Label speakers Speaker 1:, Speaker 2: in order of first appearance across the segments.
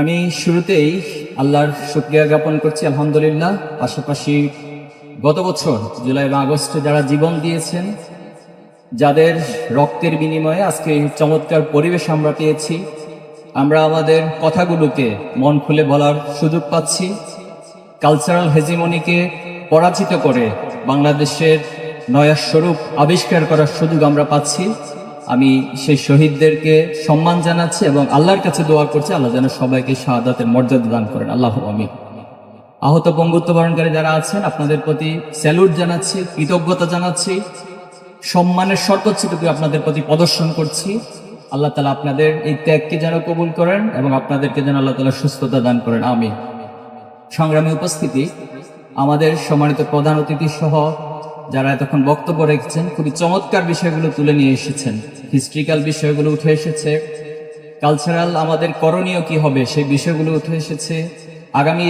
Speaker 1: আমি শুরুতেই আল্লাহর শুকরিয়া জ্ঞাপন করছি আলহামদুলিল্লাহ। পাশাপাশি গত বছর জুলাই এবং আগস্টে যারা জীবন দিয়েছেন, যাদের রক্তের বিনিময়ে আজকে এই চমৎকার পরিবেশ আমরা পেয়েছি, আমরা আমাদের কথাগুলোকে মন খুলে বলার সুযোগ পাচ্ছি, কালচারাল হেজিমনিকে পরাজিত করে বাংলাদেশের নয়া স্বরূপ আবিষ্কার করার সুযোগ আমরা পাচ্ছি। আমি সেই শহীদদেরকে সম্মান জানাচ্ছি এবং আল্লাহর কাছে দোয়া করছি আল্লাহ যেন সবাইকে শাহাদাতের মর্যাদা দান করেন, আল্লাহ আমিন। আহত পঙ্গুত্ব বরণকারী যারা আছেন আপনাদের প্রতি স্যালুট জানাচ্ছি, কৃতজ্ঞতা জানাচ্ছি, সম্মানের সর্বোচ্চটুকু আপনাদের প্রতি প্রদর্শন করছি। আল্লাহ তাআলা আপনাদের এই ত্যাগকে যেন কবুল করেন এবং আপনাদেরকে যেন আল্লাহ তাআলা সুস্থতা দান করেন, আমিন। সংগ্রামী উপস্থিতি, আমাদের সম্মানিত প্রধান অতিথি সহ যারা এতক্ষণ বক্তব্য রেখেছেন খুবই চমৎকার বিষয়গুলো তুলে নিয়ে এসেছেন। হিস্ট্রিক্যাল বিষয়গুলো উঠে এসেছে, কালচারাল আমাদের করণীয় কি হবে সেই বিষয়গুলো উঠে এসেছে, আগামী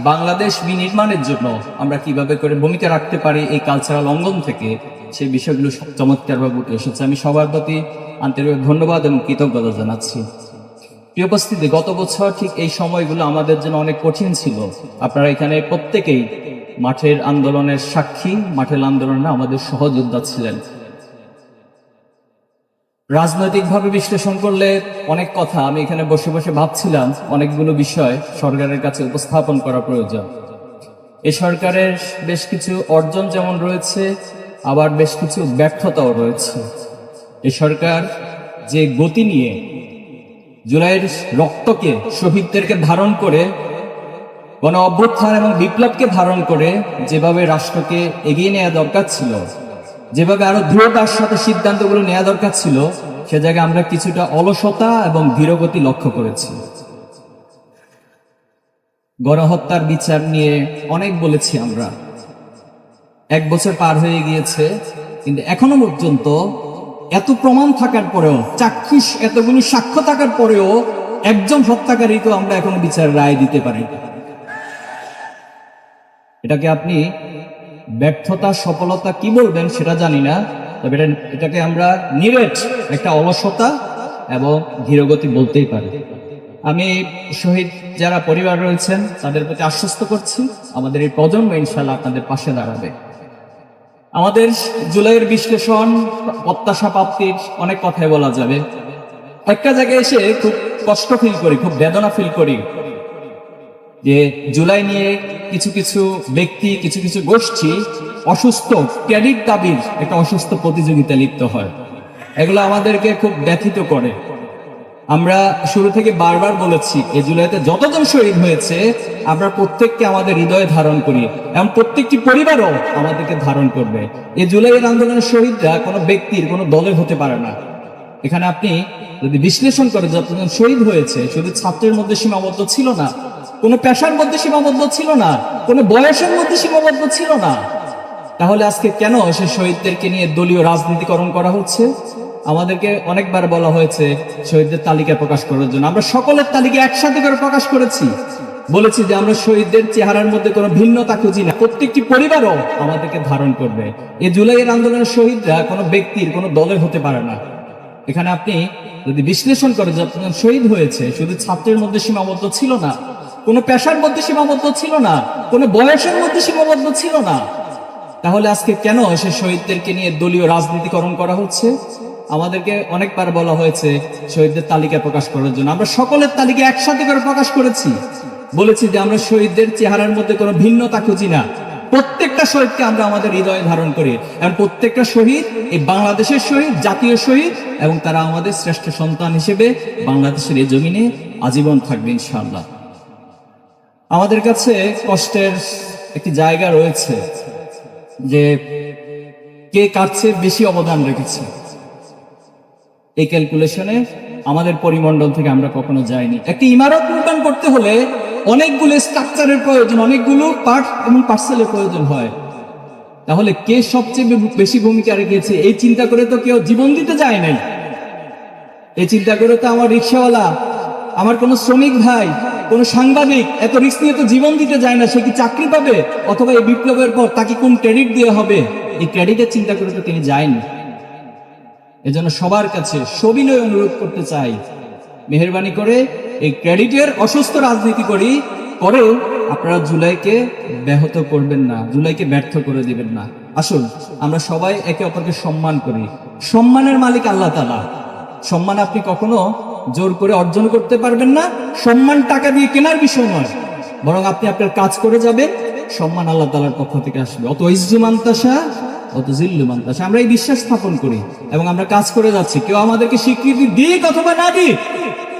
Speaker 1: বাংলাদেশ বিনির্মাণের জন্য আমরা কিভাবে করে ভূমিকা রাখতে পারি এই কালচারাল অঙ্গন থেকে, সেই বিষয়গুলো সব চমৎকারভাবে উঠে এসেছে। আমি সবার প্রতি আন্তরিক ধন্যবাদ এবং কৃতজ্ঞতা জানাচ্ছি। প্রিয় উপস্থিতি, গত বছর ঠিক এই সময়গুলো আমাদের জন্য অনেক কঠিন ছিল। আপনারা এখানে প্রত্যেকেই মাঠের আন্দোলনের সাক্ষী, মাঠের আন্দোলনে আমাদের সহযোদ্ধা ছিলেন। রাজনৈতিকভাবে বিশ্লেষণ করলে অনেক কথা, আমি এখানে বসে বসে ভাবছিলাম অনেকগুলো বিষয় সরকারের কাছে উপস্থাপন করা প্রয়োজন। এই সরকারের বেশ কিছু অর্জন যেমন রয়েছে, আবার বেশ কিছু ব্যর্থতাও রয়েছে। এই সরকার যে গতি নিয়ে জুলাইয়ের রক্তকে, শহীদদেরকে ধারণ করে, গণ অভ্যুত্থান এবং বিপ্লবকে ধারণ করে যেভাবে রাষ্ট্রকে এগিয়ে নেওয়া দরকার ছিল, যেভাবে আরো দৃঢ়তার সাথে সিদ্ধান্তগুলো নেওয়া দরকার ছিল, সে জায়গায় আমরা কিছুটা অলসতা এবং ধীরগতি লক্ষ্য করেছি। গণহত্যার বিচার নিয়ে অনেক বলেছি আমরা, 1 বছর পার হয়ে গিয়েছে, কিন্তু এখনো পর্যন্ত এত প্রমাণ থাকার পরেও, চাক্ষুষ এতগুলি সাক্ষ্য থাকার পরেও একজন হত্যাকারীকে আমরা এখনো বিচার রায় দিতে পারি। এটাকে আপনি ব্যর্থতা, সফলতা কি বলবেন সেটা জানি না, তবে এটাকে আমরা নিরেট একটা অলসতা এবং ধীরগতি বলতেই পারি। আমি শহীদ যারা পরিবার রয়েছেন তাদের প্রতি আশ্বস্ত করছি, আমাদের এই প্রজন্ম ইনশাআল্লাহ আপনাদের পাশে দাঁড়াবে। আমাদের জুলাইয়ের বিশ্লেষণ, প্রত্যাশা প্রাপ্তির অনেক কথাই বলা যাবে। একটা জায়গায় এসে খুব কষ্ট ফিল করি, খুব বেদনা ফিল করি যে জুলাই নিয়ে কিছু কিছু ব্যক্তি, কিছু কিছু গোষ্ঠী অসুস্থ ক্রেডিট দাবির একটা অসুস্থ প্রতিযোগিতা লিপ্ত হয়। এগুলো আমাদেরকে খুব ব্যথিত করে। আমরা শুরু থেকে বারবার বলেছি এই জুলাইতে যতজন শহীদ হয়েছে আমরা প্রত্যেককে আমাদের হৃদয়ে ধারণ করি এবং প্রত্যেকটি পরিবারও আমাদেরকে ধারণ করবে। এই জুলাইয়ের আন্দোলনের শহীদরা কোনো ব্যক্তির, কোনো দলের হতে পারে না। এখানে আপনি যদি বিশ্লেষণ করেন যতজন শহীদ হয়েছে শুধু ছাত্রের মধ্যে সীমাবদ্ধ ছিল না, কোনো পেশার মধ্যে সীমাবদ্ধ ছিল না, কোনো বয়সের মধ্যে সীমাবদ্ধ ছিল না। তাহলে আজকে কেন সে শহীদদেরকে নিয়ে দলীয় রাজনীতিকরণ করা হচ্ছে? আমাদেরকে অনেকবার বলা হয়েছে শহীদদের তালিকা প্রকাশ করার জন্য, আমরা সকলের তালিকা একসাথে করে প্রকাশ করেছি, বলেছি যে আমরা শহীদদের চেহারার মধ্যে কোনো ভিন্নতা খুঁজি না, প্রত্যেকটি পরিবারও আমাদেরকে ধারণ করবে। এই জুলাইয়ের আন্দোলনের শহীদরা কোনো ব্যক্তির, কোনো দলের হতে পারে না। এখানে আপনি যদি বিশ্লেষণ করেন যতজন শহীদ হয়েছে শুধু ছাত্রের মধ্যে সীমাবদ্ধ ছিল না, কোনো পেশার মধ্যে সীমাবদ্ধ ছিল না, কোনো বয়সের মধ্যে সীমাবদ্ধ ছিল না, তাহলে আজকে কেন সে শহীদদেরকে নিয়ে দলীয় রাজনীতিকরণ করা হচ্ছে? আমাদেরকে অনেকবার বলা হয়েছে শহীদদের তালিকা প্রকাশ করার জন্য, আমরা সকলের তালিকা একসাথে করে প্রকাশ করেছি, বলেছি যে আমরা শহীদদের চেহারার মধ্যে কোনো ভিন্নতা খুঁজি না, প্রত্যেকটা শহীদকে আমরা আমাদের হৃদয়ে ধারণ করি এবং প্রত্যেকটা শহীদ এই বাংলাদেশের শহীদ, জাতীয় শহীদ, এবং তারা আমাদের শ্রেষ্ঠ সন্তান হিসেবে বাংলাদেশের এই জমিনে আজীবন থাকবে ইনশাআল্লাহ। আমাদের কাছে কষ্টের একটি জায়গা রয়েছে যে কে কার চেয়ে বেশি অবদান রেখেছে। এই ক্যালকুলেশনে আমাদের পরিমণ্ডল থেকে আমরা কখনো যাইনি। একটি ইমারত নির্মাণ করতে হলে অনেকগুলো স্ট্রাকচারের প্রয়োজন, অনেকগুলো পার্ট এবং পার্সেলের প্রয়োজন হয়। তাহলে কে সবচেয়ে বেশি ভূমিকা রেখেছে এই চিন্তা করে তো কেউ জীবন দিতে যায় নাই। এই চিন্তা করে তো আমার রিক্সাওয়ালা, আমার কোনো শ্রমিক ভাই, কোন সাংবাদিক এত রিস্ক নিয়ে তো জীবন দিতে যায় না। সে কি চাকরি পাবে, অথবা এই বিপ্লবের পর তাকে কোন ক্রেডিট দেওয়া হবে, এই ক্রেডিটের চিন্তা করে তো তিনি যায়নি। এজন্য সবার কাছে সবিনয় অনুরোধ করতে চাই, মেহেরবানি করে এই ক্রেডিটের অসুস্থ রাজনীতি করে আপনারা জুলাইকে ব্যাহত করবেন না, জুলাইকে ব্যর্থ করে দিবেন না। আসুন আমরা সবাই একে অপরকে সম্মান করি। সম্মানের মালিক আল্লাহ তাআলা। সম্মান আপনি কখনো জোর করে অর্জন করতে পারবেন না। সম্মান টাকা দিয়ে কেনার বিষয় নয়, বরং আপনি আপনার কাজ করে যাবেন, সম্মান আল্লাহ তাআলার পক্ষ থেকে আসবে। অত ইজ্জু মান্তাসা অত জিল্লু মান্তাসা, আমরা এই বিশ্বাস স্থাপন করি এবং আমরা কাজ করে যাচ্ছি। কেউ আমাদেরকে স্বীকৃতি দিক অথবা না দিক,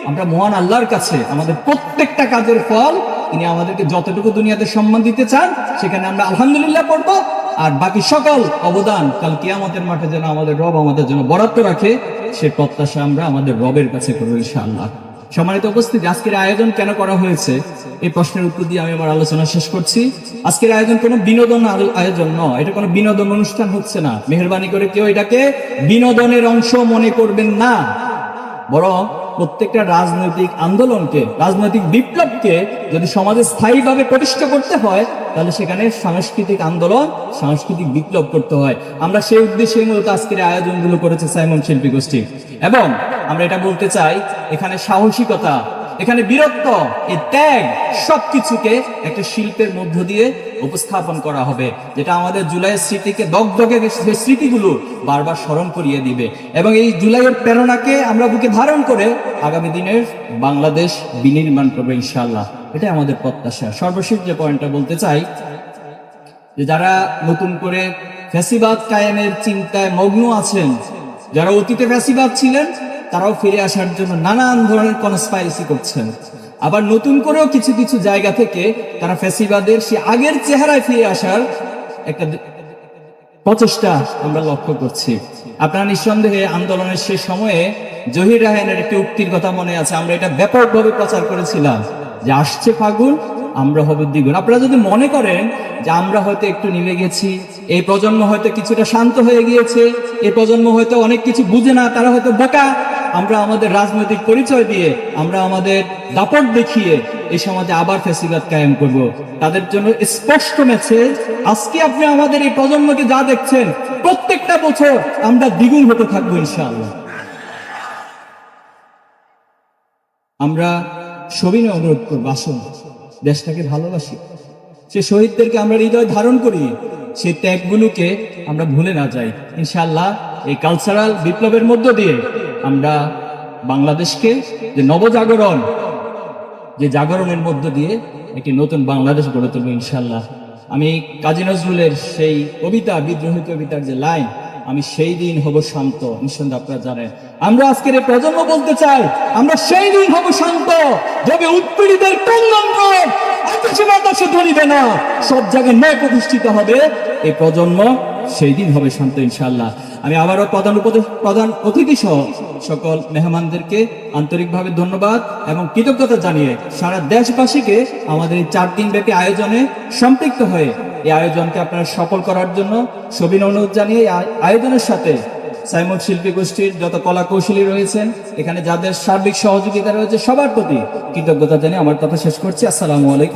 Speaker 1: আমরা মহান আল্লাহর কাছে আমাদের প্রত্যেকটা কাজের ফল তিনি আমাদেরকে যতটুকু দুনিয়াতে সম্মান দিতে চান সেখানে আমরা আলহামদুলিল্লাহ পড়বো, আর বাকি সকল অবদান কাল কিয়ামতের মাঠে যেন আমাদের রব আমাদের জন্য বরাদ্দ রাখে সে প্রত্যাশা আমরা আমাদের রবের কাছে করবো ইনশাআল্লাহ। সম্মানিত উপস্থিতি, আজকের আয়োজন কেন করা হয়েছে এই প্রশ্নের উত্তর দিয়ে আমি আমার আলোচনা শেষ করছি। আজকের আয়োজন কোনো বিনোদন আয়োজন নয়, এটা কোনো বিনোদন অনুষ্ঠান হচ্ছে না। মেহেরবানি করে কেউ এটাকে বিনোদনের অংশ মনে করবেন না, বরং প্রত্যেকটা রাজনৈতিক আন্দোলনকে, রাজনৈতিক বিপ্লবকে যদি সমাজে স্থায়ীভাবে প্রতিষ্ঠা করতে হয় তাহলে সেখানে সাংস্কৃতিক আন্দোলন, সাংস্কৃতিক বিপ্লব করতে হয়। আমরা সেই উদ্দেশ্যে মূলত আজকের আয়োজনগুলো করেছে সাইমন শিল্পী গোষ্ঠী। এবং আমরা এটা বলতে চাই, এখানে সাহসিকতা, এখানে বীরত্ব, এই ত্যাগ সবকিছুকে একটা শিল্পের মধ্য দিয়ে উপস্থাপন করা হবে, যেটা আমাদের জুলাইয়ের স্মৃতিকে দগদগে স্মৃতিগুলো বারবার স্মরণ করিয়ে দিবে। এবং এই জুলাইয়ের প্রেরণাকে আমরা বুকে ধারণ করে আগামী দিনের বাংলাদেশ বিনির্মাণ করবে ইনশাআল্লাহ, এটাই আমাদের প্রত্যাশা। সর্বশেষ যে পয়েন্টটা বলতে চাই, যে যারা নতুন করে ফ্যাসিবাদ কায়েমের চিন্তায় মগ্ন আছেন, যারা অতীতে ফ্যাসিবাদ ছিলেন তারাও ফিরে আসার জন্য নানান ধরনের কনস্পাইরেসি করছেন। আবার নতুন করেও কিছু কিছু জায়গা থেকে তারা ফ্যাসিবাদের সে আগের চেহারায় ফিরে আসার একটা প্রচেষ্টা আমরা লক্ষ্য করছি। আপনারা নিঃসন্দেহে আন্দোলনের শেষ সময়ে জহির রায়হানের একটি উক্তির কথা মনে আছে, আমরা এটা ব্যাপকভাবে প্রচার করেছিলাম যে আসছে ফাগুন আমরা হব দ্বিগুণ। আপনারা যদি মনে করেন যে আমরা হয়তো একটু নিভে গেছি, এই প্রজন্ম হয়তো কিছুটা শান্ত হয়ে গিয়েছে, এই প্রজন্ম হয়তো অনেক কিছু বুঝে না, তারা হয়তো বোকা, আমরা আমাদের রাজনৈতিক পরিচয় দিয়ে, আমরা আমাদের দাপট দেখিয়ে এই সমাজে আবার ফ্যাসিবাদ কায়েম করব, তাদের জন্য স্পষ্ট মেসেজ, আজকে আপনি আমাদের এই প্রজন্মকে যা দেখছেন প্রত্যেকটা বছর আমরা দ্বিগুণ হতে থাকবো ইনশাআল্লাহ। আমরা সবিনয় অনুরোধ করবো, আসুন দেশটাকে ভালোবাসি, সে শহীদদেরকে আমরা হৃদয় ধারণ করি, সেই ত্যাগগুলোকে আমরা ভুলে না যাই ইনশাআল্লাহ। এই কালচারাল বিপ্লবের মধ্য দিয়ে আমরা বাংলাদেশকে যে নবজাগরণ, যে জাগরণের মধ্য দিয়ে একটি নতুন বাংলাদেশ গড়ে তুলব ইনশাআল্লাহ। আমি কাজী নজরুলের সেই কবিতা, বিদ্রোহী কবিতার যে লাইন, আমি সেই দিন হব শান্ত, নিঃসন্দেহে আপনারা জানেন। আমরা আজকের এই প্রজন্ম বলতে চাই, আমরা সেই দিন হব শান্ত যবে উৎপীড়িতের ক্রন্দন আকাশে বাতাসে ধরিবে না, সব জায়গায় ন্যায় প্রতিষ্ঠিত হবে এই প্রজন্ম, সেই দিন হবে শান্ত ইনশাআল্লাহ। আমি আবারও প্রধান অতিথি সহ সকল মেহমানদেরকে আন্তরিকভাবে ধন্যবাদ এবং কৃতজ্ঞতা জানিয়ে সারা দেশবাসীকে আমাদের এই 4 দিন ব্যাপী আয়োজনে সম্পৃক্ত হয়ে এই আয়োজনকে আপনারা সফল করার জন্য সবিনয় অনুরোধ জানিয়ে আয়োজনের সাথে সাইমন শিল্পী গোষ্ঠীর যত কলা কৌশলী রয়েছেন, এখানে যাদের সার্বিক সহযোগিতা রয়েছে, সবার প্রতি কৃতজ্ঞতা জানিয়ে আমার কথা শেষ করছি। আসসালামু আলাইকুম।